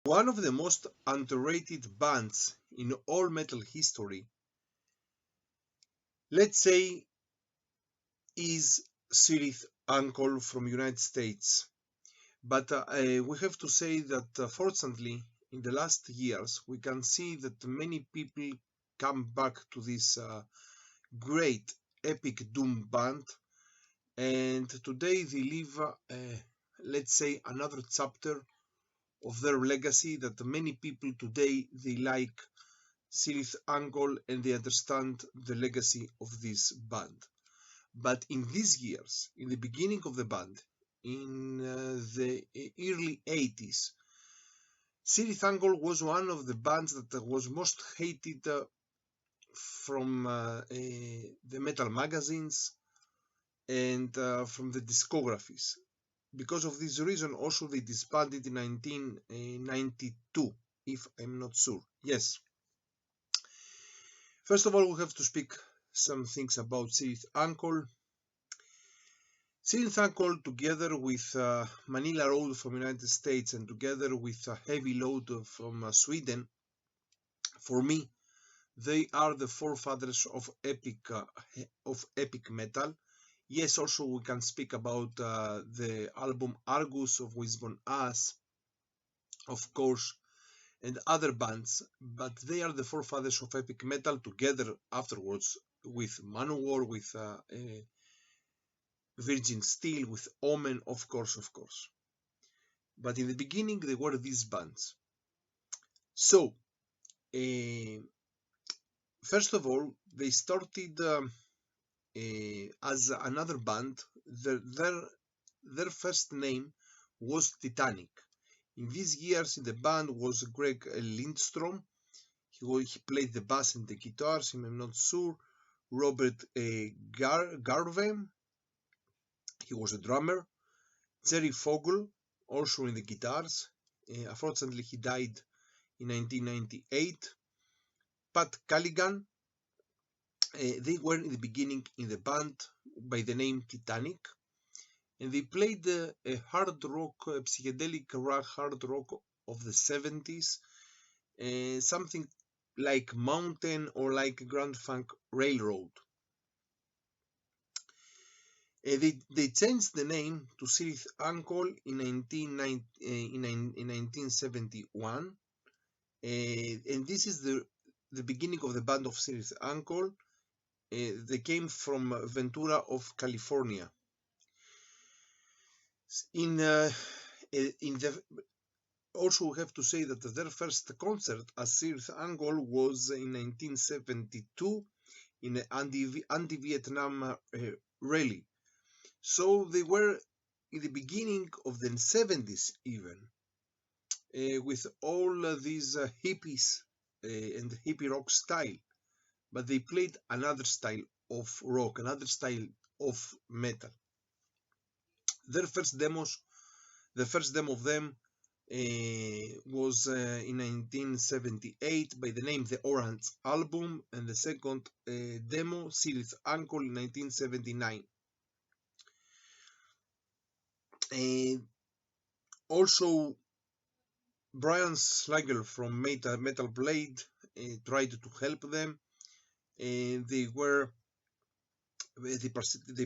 One of the most underrated bands in all metal history, let's say, is CIRITH UNGOL from United States. But we have to say that fortunately, in the last years, we can see that many people come back to this great epic doom band, and today they live, let's say, another chapter of their legacy, that many people today they like CIRITH UNGOL and they understand the legacy of this band. But in these years, in the beginning of the band, in the early 80s, CIRITH UNGOL was one of the bands that was most hated from the metal magazines and from the discographies. Because of this reason, also they disbanded in 1992, if I'm not sure. Yes. First of all, we have to speak some things about CIRITH UNGOL. CIRITH UNGOL, together with Manila Road from United States and together with Heavy Load from Sweden, for me, they are the forefathers of epic metal. Yes, also we can speak about the album Argus of Wisbon Ass, of course, and other bands, but they are the forefathers of epic metal together afterwards with Manowar, with Virgin Steel, with Omen, of course. But in the beginning, they were these bands. So, first of all, they started as another band. Their first name was Titanic. In these years in the band was Greg Lindstrom. He played the bass and the guitars, I'm not sure. Robert Garve, he was a drummer. Jerry Fogel, also in the guitars. Unfortunately, he died in 1998. Pat Callaghan, they were in the beginning in the band by the name Titanic, and they played a hard rock, psychedelic hard rock of the 70s, something like Mountain or like Grand Funk Railroad. They changed the name to CIRITH UNGOL in 1971, and this is the beginning of the band of CIRITH UNGOL. They came from Ventura of California. Also, we have to say that their first concert as CIRITH UNGOL was in 1972 in the anti-Vietnam rally. So they were in the beginning of the 70s even, with all these hippies and hippie rock style, but they played another style of rock, another style of metal. Their first demos, the first demo of them was in 1978 by the name The Orange Album, and the second demo, CIRITH UNGOL, in 1979. Also, Brian Slager from Metal Blade tried to help them. They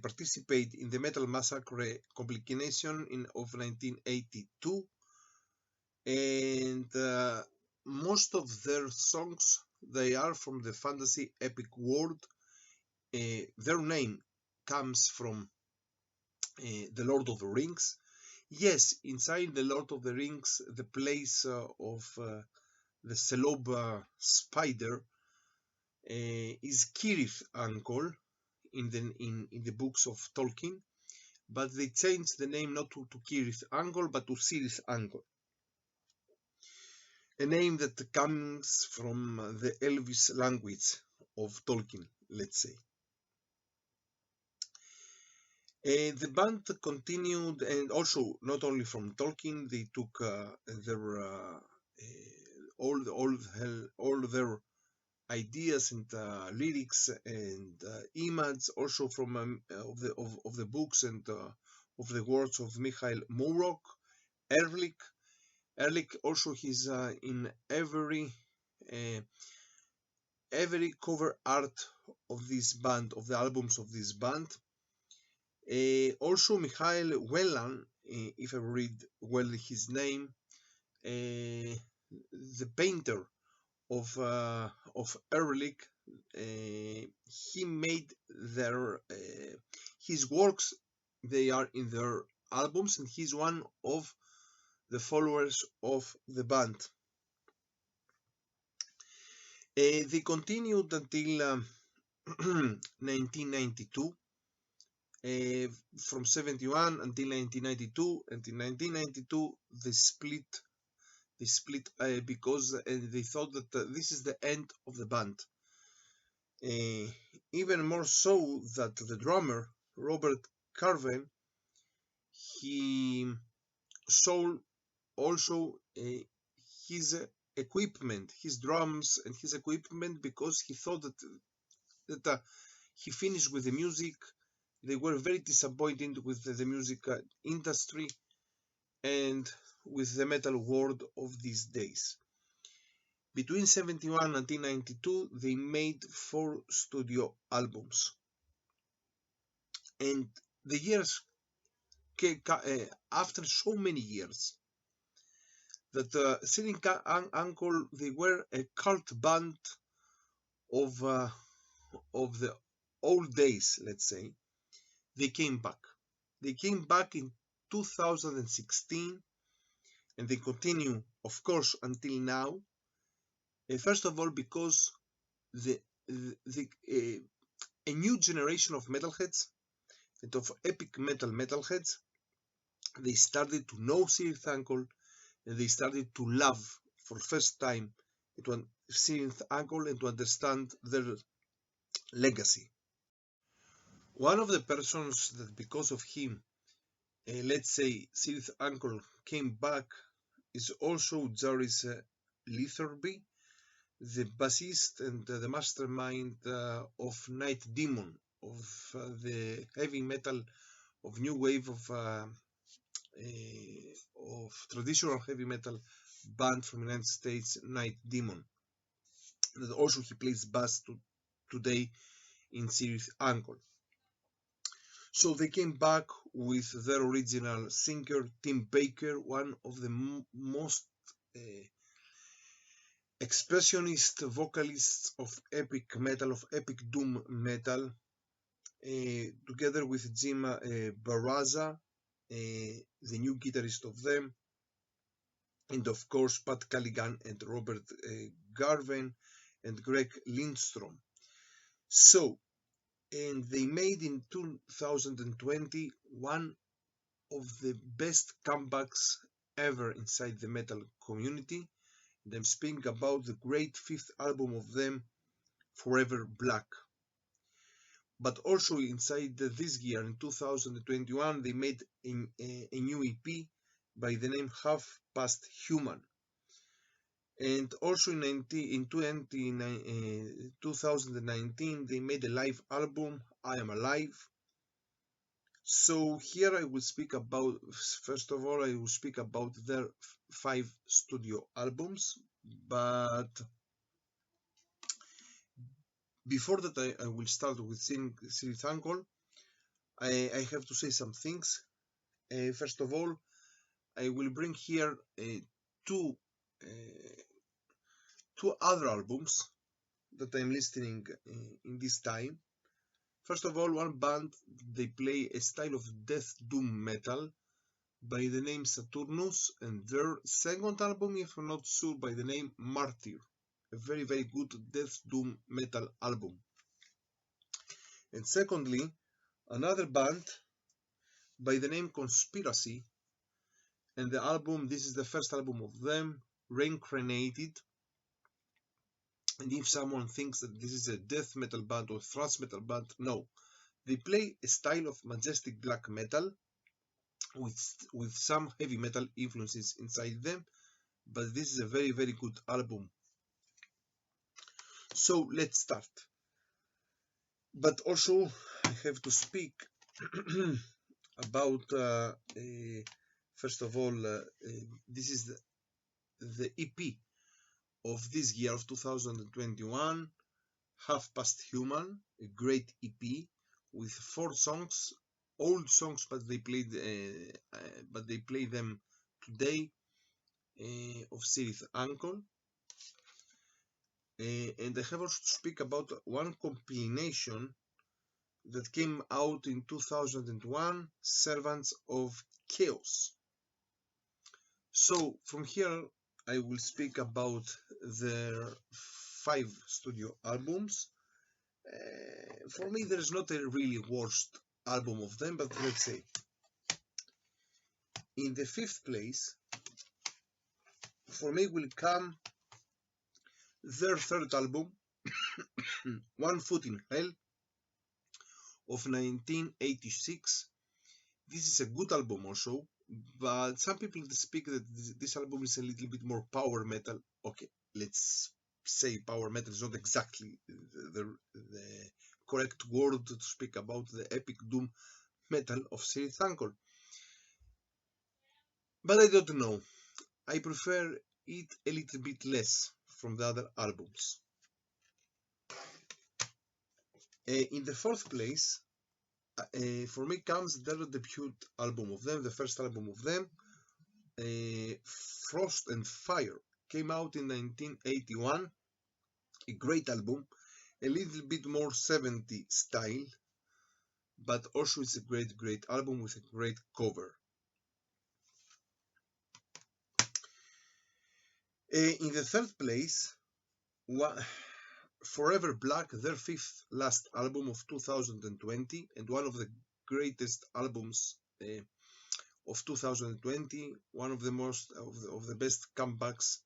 participate in the Metal Massacre compilation of 1982, and most of their songs, they are from the fantasy epic world. Their name comes from the Lord of the Rings. Yes, inside the Lord of the Rings, the place of the Shelob spider is CIRITH UNGOL in the books of Tolkien, but they changed the name not to CIRITH UNGOL but to CIRITH UNGOL, a name that comes from the Elvish language of Tolkien, let's say. The band continued, and also not only from Tolkien, they took their all their ideas and lyrics and images also from of the books and of the words of Mikhail Murok, Ehrlich, Ehrlich also he's in every cover art of this band, of the albums of this band. Also Michael Whelan, if I read well his name, the painter of Ehrlich, he made his works. They are in their albums, and he's one of the followers of the band. They continued until 1992. From 71 until 1992. Until 1992, they split. They split because they thought that this is the end of the band. Even more so that the drummer Robert Carven, he sold also his equipment, his drums and his equipment, because he thought that he finished with the music. They were very disappointed with the music industry and with the metal world of these days. Between 71 and 1992, they made 4 studio albums. And the years after so many years, that CIRITH and UNGOL, they were a cult band of the old days, let's say. They came back. They came back in 2016, and they continue, of course, until now. First of all, because a new generation of metalheads and of epic metalheads, they started to know CIRITH and UNGOL, and they started to love for the first time CIRITH and UNGOL and to understand their legacy. One of the persons that, because of him, let's say CIRITH and UNGOL came back, is also Jarvis Litherby, the bassist and the mastermind of Night Demon, of the heavy metal, of new wave of traditional heavy metal band from the United States, Night Demon. That also he plays bass today in CIRITH and UNGOL. So they came back with their original singer, Tim Baker, one of the most expressionist vocalists of epic metal, of epic doom metal, together with Jim Barraza, the new guitarist of them, and of course Pat Callaghan and Robert Garven and Greg Lindstrom. So, and they made in 2020 one of the best comebacks ever inside the metal community. And I'm speaking about the great 5th album of them, Forever Black. But also inside this year, in 2021, they made a new EP by the name Half Past Human. And also in 2019, they made a live album, I Am Alive. So here I will speak about, first of all, I will speak about their 5 studio albums. But before that, I will start with CIRITH and UNGOL. I have to say some things. First of all, I will bring here two other albums that I'm listening in this time. First of all, one band, they play a style of death doom metal by the name Saturnus, and their second album, if I'm not sure, by the name Martyr, a very, very good death doom metal album. And secondly, another band by the name Conspiracy, and the album, this is the first album of them, Reincarnated. And if someone thinks that this is a death metal band or thrash metal band, no. They play a style of majestic black metal with some heavy metal influences inside them, but this is a very, very good album. So let's start. But also I have to speak about first of all, this is the EP of this year of 2021, Half Past Human, a great EP with 4 songs, old songs, but they played them today, of CIRITH UNGOL. And I have also to speak about one compilation that came out in 2001, Servants of Chaos. So from here I will speak about their 5 studio albums. For me there is not a really worst album of them, but let's say in the 5th place for me will come their 3rd album, One Foot in Hell, of 1986. This is a good album also, but some people speak that this album is a little bit more power metal. Okay, let's say power metal is not exactly the correct word to speak about the epic doom metal of CIRITH UNGOL. But I don't know. I prefer it a little bit less from the other albums. In the 4th place, for me comes their debut album of them, the first album of them, Frost and Fire. Came out in 1981, a great album, a little bit more 70s style, but also it's a great album with a great cover. In the 3rd place, Forever Black, their 5th last album of 2020, and one of the greatest albums of 2020, one of the most of the best comebacks,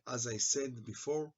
as I said before.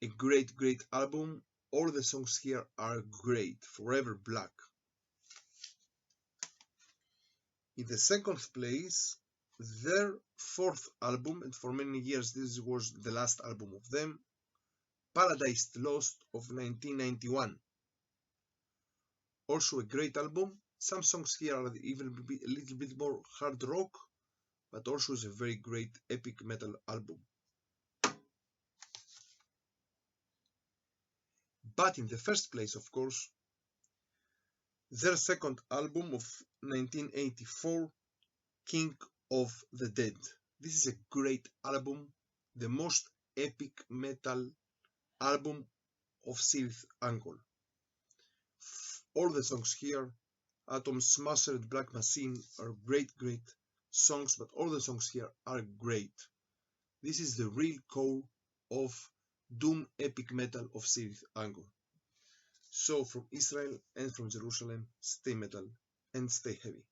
A great album. All the songs here are great. Forever Black. In the 2nd place, their 4th album, and for many years this was the last album of them, Paradise Lost of 1991. Also a great album. Some songs here are even a little bit more hard rock, but also is a very great epic metal album. But in the 1st place, of course, their 2nd album of 1984, King of the Dead. This is a great album, the most epic metal album of CIRITH UNGOL. All the songs here, Atom Smasher and Black Machine, are great songs, but all the songs here are great. This is the real core of doom epic metal of CIRITH UNGOL. So from Israel and from Jerusalem, stay metal and stay heavy.